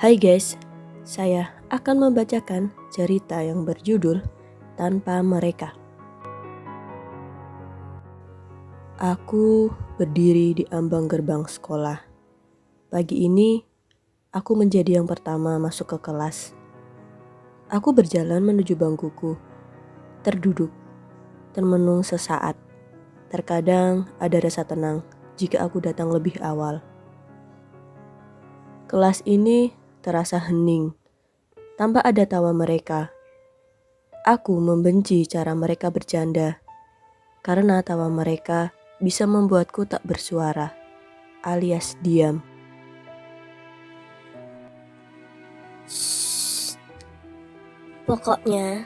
Hai guys, saya akan membacakan cerita yang berjudul Tanpa Mereka. Aku berdiri di ambang gerbang sekolah. Pagi ini, aku menjadi yang pertama masuk ke kelas. Aku berjalan menuju bangkuku, terduduk, termenung sesaat. Terkadang ada rasa tenang jika aku datang lebih awal. Kelas ini terasa hening, tanpa ada tawa mereka. Aku membenci cara mereka bercanda, karena tawa mereka bisa membuatku tak bersuara, alias diam. Shh. Pokoknya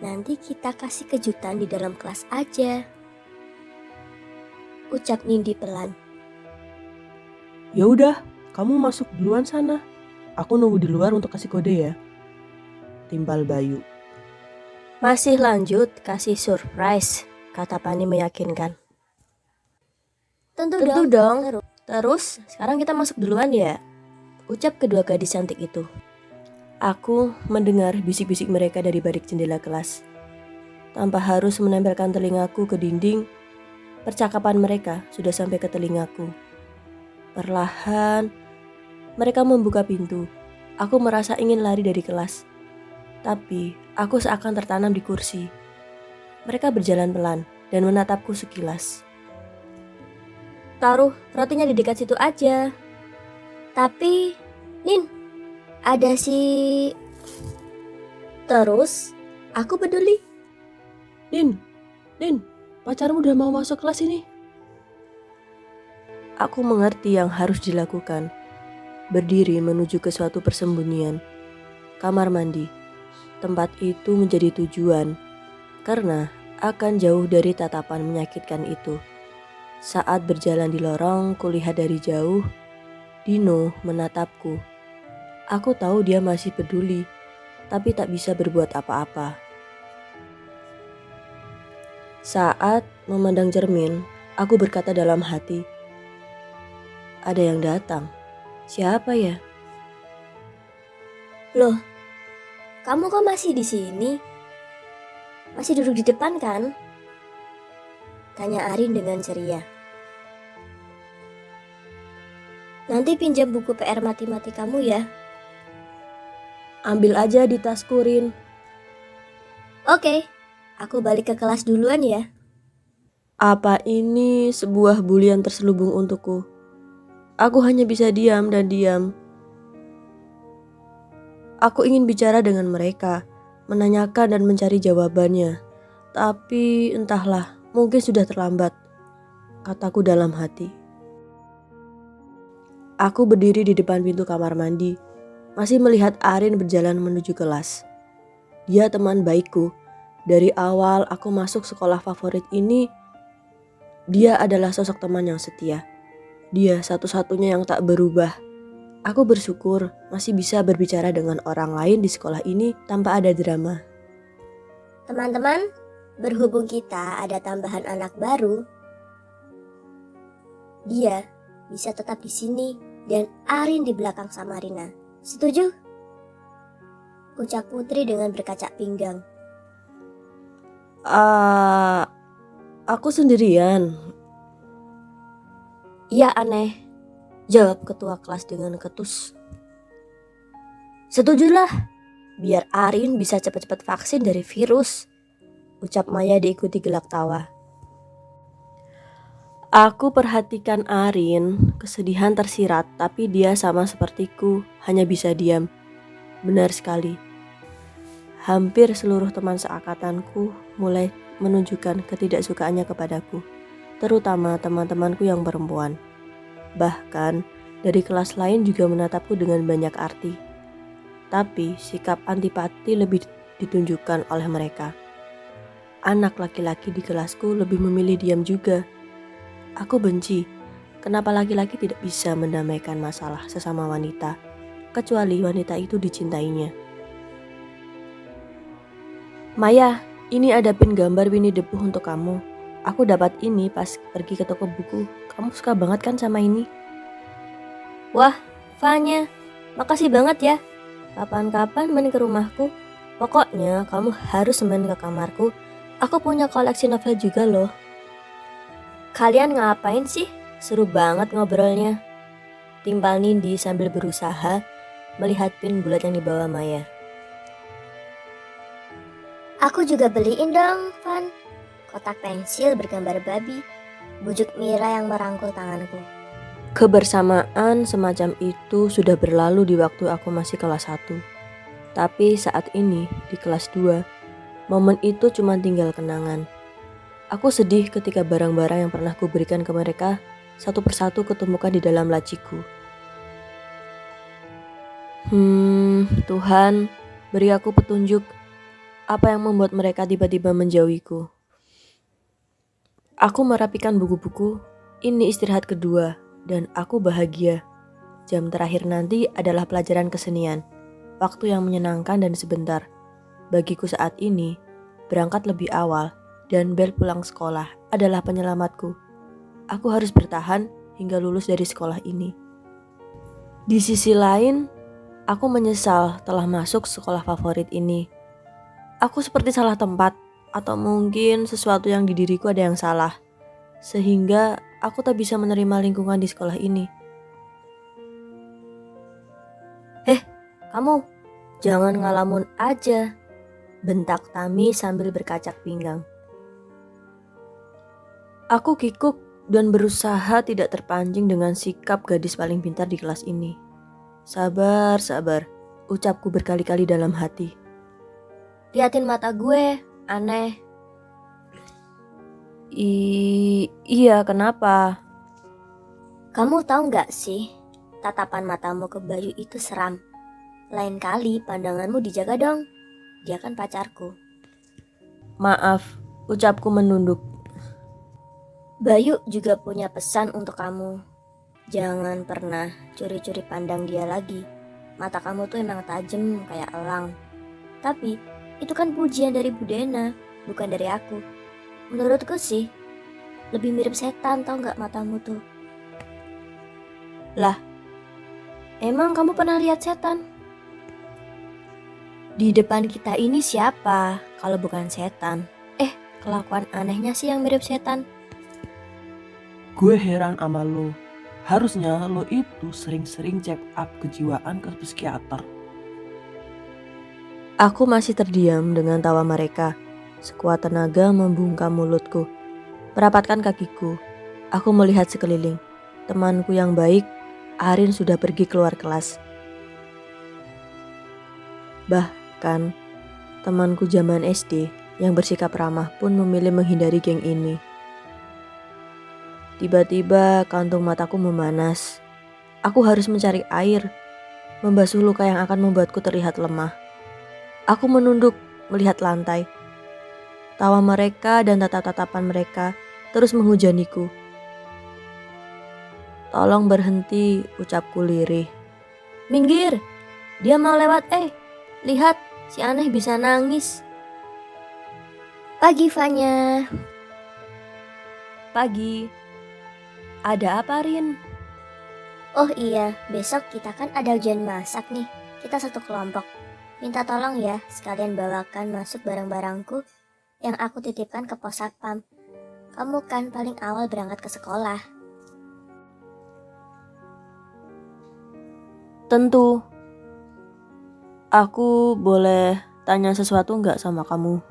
nanti kita kasih kejutan di dalam kelas aja, ucap Nindi pelan. Ya udah, kamu masuk duluan sana. Aku nunggu di luar untuk kasih kode ya. Timbal Bayu. Masih lanjut kasih surprise, kata Pani meyakinkan. Tentu dong. Terus sekarang kita masuk duluan ya, ucap kedua gadis cantik itu. Aku mendengar bisik-bisik mereka dari balik jendela kelas. Tanpa harus menempelkan telingaku ke dinding, percakapan mereka sudah sampai ke telingaku. Perlahan, mereka membuka pintu. Aku merasa ingin lari dari kelas. Tapi, aku seakan tertanam di kursi. Mereka berjalan pelan dan menatapku sekilas. Taruh rotinya di dekat situ aja. Tapi, Nin, ada si... Terus, aku peduli. Nin, pacarmu udah mau masuk kelas ini. Aku mengerti yang harus dilakukan. Berdiri menuju ke suatu persembunyian. Kamar mandi. Tempat itu menjadi tujuan, karena akan jauh dari tatapan menyakitkan itu. Saat berjalan di lorong, kulihat dari jauh, Dino menatapku. Aku tahu dia masih peduli, tapi tak bisa berbuat apa-apa. Saat memandang cermin, aku berkata dalam hati, ada yang datang. Siapa ya? Loh, kamu kok masih di sini? Masih duduk di depan kan? Tanya Arin dengan ceria. Nanti pinjam buku PR matematikamu ya. Ambil aja di tasku, Rin. Oke, aku balik ke kelas duluan ya. Apa ini sebuah bulian terselubung untukku? Aku hanya bisa diam dan diam. Aku ingin bicara dengan mereka, menanyakan dan mencari jawabannya. Tapi entahlah, mungkin sudah terlambat, kataku dalam hati. Aku berdiri di depan pintu kamar mandi, masih melihat Arin berjalan menuju kelas. Dia teman baikku. Dari awal aku masuk sekolah favorit ini, dia adalah sosok teman yang setia. Dia satu-satunya yang tak berubah. Aku bersyukur masih bisa berbicara dengan orang lain di sekolah ini tanpa ada drama. Teman-teman, berhubung kita ada tambahan anak baru, dia bisa tetap di sini dan Arin di belakang Samarina. Setuju? Ucap Putri dengan berkacak pinggang. Aku sendirian. Iya aneh, Jawab ketua kelas dengan ketus. setujulah, biar Arin bisa cepat-cepat vaksin dari virus, ucap Maya diikuti gelak tawa. Aku perhatikan Arin, kesedihan tersirat, tapi dia sama sepertiku, hanya bisa diam. Benar sekali. Hampir seluruh teman seangkatanku mulai menunjukkan ketidaksukaannya kepadaku, terutama teman-temanku yang perempuan. Bahkan dari kelas lain juga menatapku dengan banyak arti. Tapi sikap antipati lebih ditunjukkan oleh mereka. Anak laki-laki di kelasku lebih memilih diam juga. Aku benci kenapa laki-laki tidak bisa mendamaikan masalah sesama wanita, kecuali wanita itu dicintainya. Maya, ini ada pin gambar Winnie the Pooh untuk kamu. Aku dapat ini pas pergi ke toko buku. Kamu suka banget kan sama ini? Wah, Fanya, Makasih banget ya. Kapan-kapan main ke rumahku. Pokoknya kamu harus main ke kamarku. Aku punya koleksi novel juga loh. Kalian ngapain sih? Seru banget ngobrolnya. Timpal Nindi sambil berusaha melihat pin bulat yang dibawa Maya. Aku juga beliin dong, Van. Kotak pensil bergambar babi. Bujuk Mira yang merangkul tanganku. Kebersamaan semacam itu sudah berlalu di waktu aku masih kelas 1. Tapi saat ini di kelas 2, momen itu cuma tinggal kenangan. Aku sedih ketika barang-barang yang pernah kuberikan ke mereka satu persatu ketemukan di dalam laciku. Tuhan, beri aku petunjuk. Apa yang membuat mereka tiba-tiba menjauhiku? Aku merapikan buku-buku. Ini istirahat kedua dan aku bahagia. Jam terakhir nanti adalah pelajaran kesenian. Waktu yang menyenangkan dan sebentar. Bagiku saat ini, berangkat lebih awal dan bel pulang sekolah adalah penyelamatku. Aku harus bertahan hingga lulus dari sekolah ini. Di sisi lain, aku menyesal telah masuk sekolah favorit ini. Aku seperti salah tempat, atau mungkin sesuatu yang di diriku ada yang salah, sehingga aku tak bisa menerima lingkungan di sekolah ini. Kamu, jangan ngalamun aja, bentak Tami sambil berkacak pinggang. Aku kikuk dan berusaha tidak terpancing dengan sikap gadis paling pintar di kelas ini. Sabar, ucapku berkali-kali dalam hati. Liatin mata gue, aneh. Iya, kenapa? Kamu tahu nggak sih, tatapan matamu ke Bayu itu seram. Lain kali pandanganmu dijaga dong. Dia kan pacarku. Maaf, ucapku menunduk. Bayu juga punya pesan untuk kamu. Jangan pernah curi-curi pandang dia lagi. Mata kamu tuh emang tajam kayak elang. Tapi itu kan pujian dari Bu Dena, bukan dari aku. Menurutku sih, lebih mirip setan tau nggak matamu tuh. Lah, emang kamu pernah lihat setan? Di depan kita ini siapa kalau bukan setan? Kelakuan anehnya sih yang mirip setan. Gue heran sama lo. Harusnya lo itu sering-sering check up kejiwaan ke psikiater. Aku masih terdiam dengan tawa mereka. Sekuat tenaga membungkam mulutku. Merapatkan kakiku. Aku melihat sekeliling. Temanku yang baik, Arin sudah pergi keluar kelas. Bahkan, temanku zaman SD yang bersikap ramah pun memilih menghindari geng ini. Tiba-tiba kantung mataku memanas. Aku harus mencari air, membasuh luka yang akan membuatku terlihat lemah. Aku menunduk melihat lantai. Tawa mereka dan tatap-tatapan mereka terus menghujaniku. Tolong berhenti, ucapku lirih. Minggir, dia mau lewat. Lihat, si aneh bisa nangis. Pagi, Vanya. Pagi. Ada apa, Rin? Oh iya, besok kita kan ada ujian masak nih. Kita satu kelompok. Minta tolong ya, sekalian bawakan masuk barang-barangku yang aku titipkan ke pos satpam. Kamu kan paling awal berangkat ke sekolah. Tentu. Aku boleh tanya sesuatu nggak sama kamu?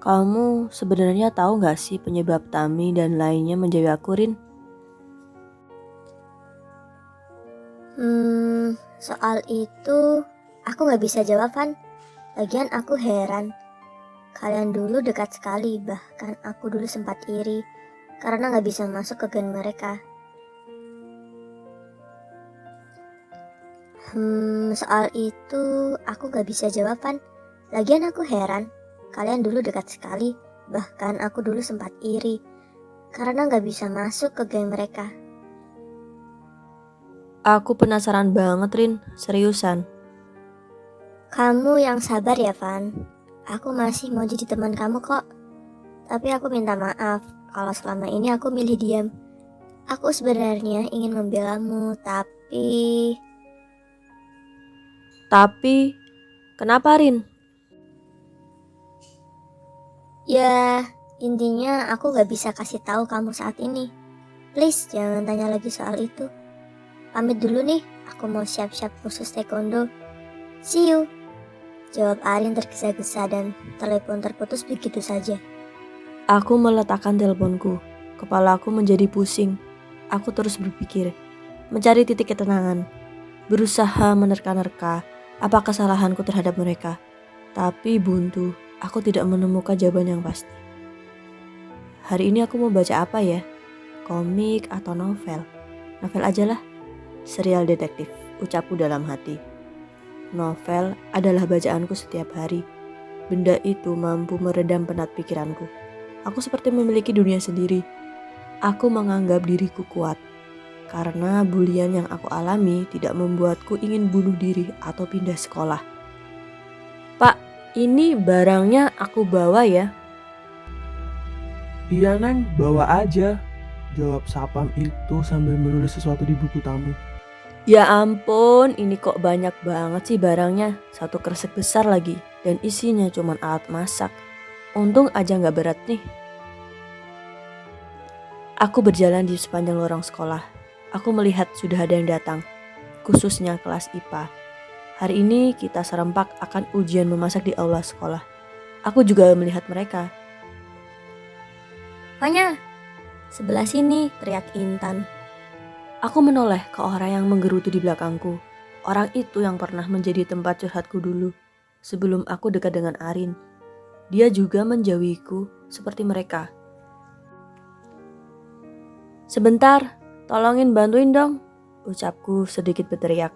Kamu sebenarnya tahu nggak sih penyebab Tami dan lainnya menjauhi aku, Rin? Soal itu aku nggak bisa jawab, Van. Lagian aku heran. Kalian dulu dekat sekali, bahkan aku dulu sempat iri karena nggak bisa masuk ke geng mereka. Soal itu aku gak bisa jawab, Van. Lagian aku heran, kalian dulu dekat sekali, bahkan aku dulu sempat iri karena gak bisa masuk ke geng mereka. Aku penasaran banget, Rin, seriusan. Kamu yang sabar ya, Van. Aku masih mau jadi teman kamu kok. Tapi aku minta maaf kalau selama ini aku milih diam. Aku sebenarnya ingin membelamu, tapi Tapi, kenapa Rin? Ya, intinya aku gak bisa kasih tahu kamu saat ini. Please, jangan tanya lagi soal itu. Pamit dulu nih, aku mau siap-siap kursus taekwondo. See you. Jawab Arin tergesa-gesa dan telepon terputus begitu saja. Aku meletakkan teleponku. Kepalaku menjadi pusing. Aku terus berpikir, mencari titik ketenangan. Berusaha menerka-nerka apa kesalahanku terhadap mereka. Tapi buntu, aku tidak menemukan jawaban yang pasti. Hari ini aku mau baca apa ya? Komik atau novel? Novel aja lah. Serial detektif, ucapku dalam hati. Novel adalah bacaanku setiap hari. Benda itu mampu meredam penat pikiranku. Aku seperti memiliki dunia sendiri. Aku menganggap diriku kuat. Karena bulian yang aku alami tidak membuatku ingin bunuh diri atau pindah sekolah. Pak, ini barangnya aku bawa ya. Iya Neng, bawa aja. Jawab Sapam itu sambil menulis sesuatu di buku tamu. Ya ampun, ini kok banyak banget sih barangnya. Satu kresek besar lagi. Dan isinya cuma alat masak. Untung aja gak berat nih. Aku berjalan di sepanjang lorong sekolah. Aku melihat sudah ada yang datang. Khususnya kelas IPA. Hari ini kita serempak akan ujian memasak di aula sekolah. Aku juga melihat mereka. Fanya, sebelah sini, teriak Intan. Aku menoleh ke orang yang menggerutu di belakangku. Orang itu yang pernah menjadi tempat curhatku dulu. Sebelum aku dekat dengan Arin. Dia juga menjauhiku seperti mereka. Sebentar, tolongin bantuin dong, ucapku sedikit berteriak.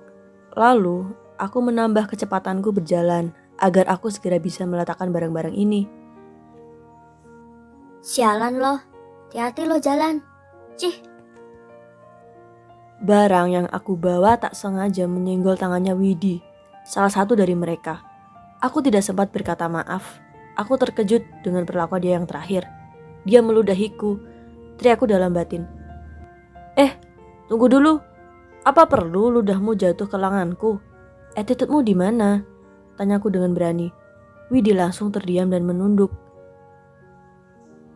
Lalu, aku menambah kecepatanku berjalan agar aku segera bisa meletakkan barang-barang ini. Sialan loh, hati-hati lo jalan. Cih. Barang yang aku bawa tak sengaja menyenggol tangannya Widi, salah satu dari mereka. Aku tidak sempat berkata maaf. Aku terkejut dengan perlakuan dia yang terakhir. Dia meludahiku, teriakku dalam batin. Tunggu dulu. Apa perlu ludahmu jatuh ke lenganku? Attitude-mu di mana? Tanyaku dengan berani. Widi langsung terdiam dan menunduk.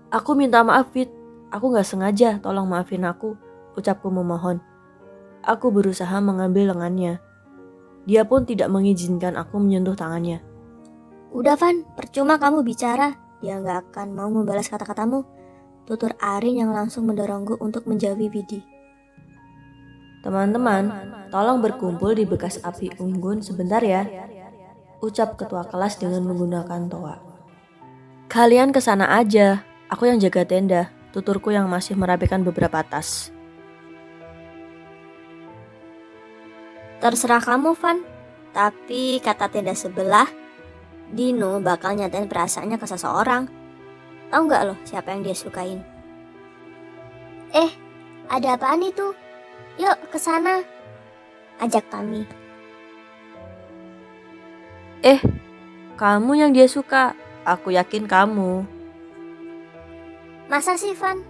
Aku minta maaf, Wid. Aku gak sengaja, tolong maafin aku, ucapku memohon. Aku berusaha mengambil lengannya. Dia pun tidak mengizinkan aku menyentuh tangannya. Udah Van, percuma kamu bicara. Dia gak akan mau membalas kata-katamu. Tutur Arin yang langsung mendorongku untuk menjauhi Widi. Teman-teman, tolong berkumpul di bekas api unggun sebentar ya, ucap ketua kelas dengan menggunakan toa. Kalian kesana aja, aku yang jaga tenda, tuturku yang masih merapikan beberapa tas. Terserah kamu Van, tapi kata tenda sebelah, Dino bakal nyatain perasaannya ke seseorang. Tahu gak loh siapa yang dia sukain? Ada apaan itu? Yuk kesana, ajak kami. Kamu yang dia suka, aku yakin kamu. Masa sih Van?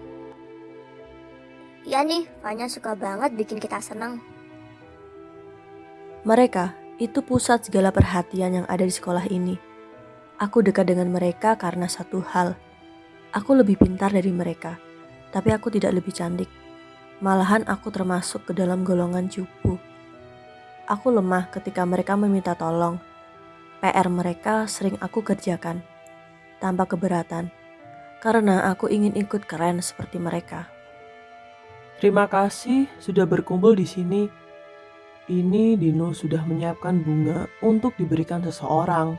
Ya nih, Vanya suka banget bikin kita senang. Mereka itu pusat segala perhatian yang ada di sekolah ini. Aku dekat dengan mereka karena satu hal. Aku lebih pintar dari mereka, tapi aku tidak lebih cantik. Malahan aku termasuk ke dalam golongan cupu. Aku lemah ketika mereka meminta tolong. PR mereka sering aku kerjakan, tanpa keberatan, karena aku ingin ikut keren seperti mereka. Terima kasih sudah berkumpul di sini. Ini Dino sudah menyiapkan bunga untuk diberikan seseorang.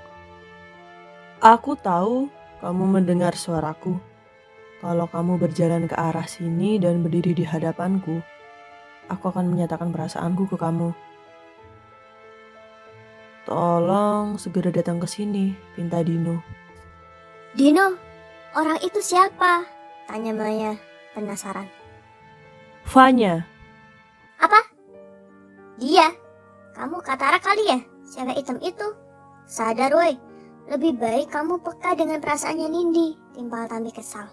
Aku tahu kamu mendengar suaraku. Kalau kamu berjalan ke arah sini dan berdiri di hadapanku, aku akan menyatakan perasaanku ke kamu. Tolong segera datang ke sini, pinta Dino. Dino, orang itu siapa? Tanya Maya, penasaran. Vanya. Apa? Dia? Kamu Katara kali ya? Cewek hitam itu? Sadar woi, lebih baik kamu peka dengan perasaannya Nindi, timpal Tami kesal.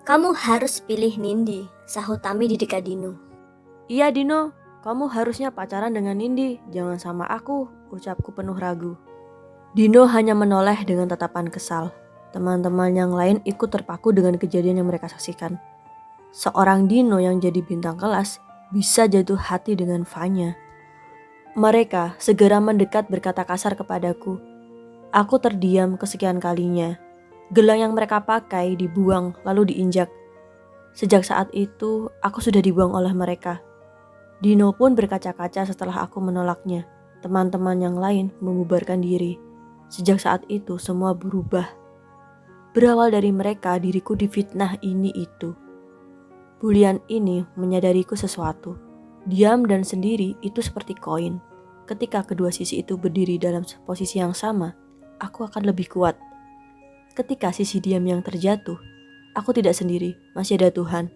Kamu harus pilih Nindi, sahut Tami di dekat Dino. Iya Dino, Kamu harusnya pacaran dengan Nindi, jangan sama aku, ucapku penuh ragu. Dino hanya menoleh dengan tatapan kesal. Teman-teman yang lain ikut terpaku dengan kejadian yang mereka saksikan. Seorang Dino yang jadi bintang kelas bisa jatuh hati dengan Vanya. Mereka segera mendekat berkata kasar kepadaku. Aku terdiam kesekian kalinya. Gelang yang mereka pakai dibuang lalu diinjak. Sejak saat itu, aku sudah dibuang oleh mereka. Dino pun berkaca-kaca setelah aku menolaknya. Teman-teman yang lain membubarkan diri. Sejak saat itu semua berubah. Berawal dari mereka, diriku difitnah ini itu. Bulian ini menyadariku sesuatu. Diam dan sendiri itu seperti koin. Ketika kedua sisi itu berdiri dalam posisi yang sama, aku akan lebih kuat. Ketika sisi diam yang terjatuh, aku tidak sendiri, masih ada Tuhan.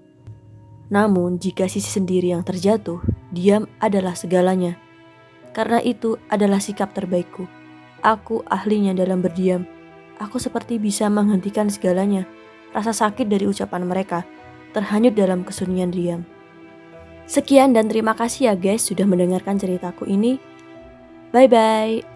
Namun jika sisi sendiri yang terjatuh, diam adalah segalanya. Karena itu adalah sikap terbaikku. Aku ahlinya dalam berdiam. Aku seperti bisa menghentikan segalanya. Rasa sakit dari ucapan mereka terhanyut dalam kesunyian diam. Sekian dan terima kasih ya guys sudah mendengarkan ceritaku ini. Bye bye.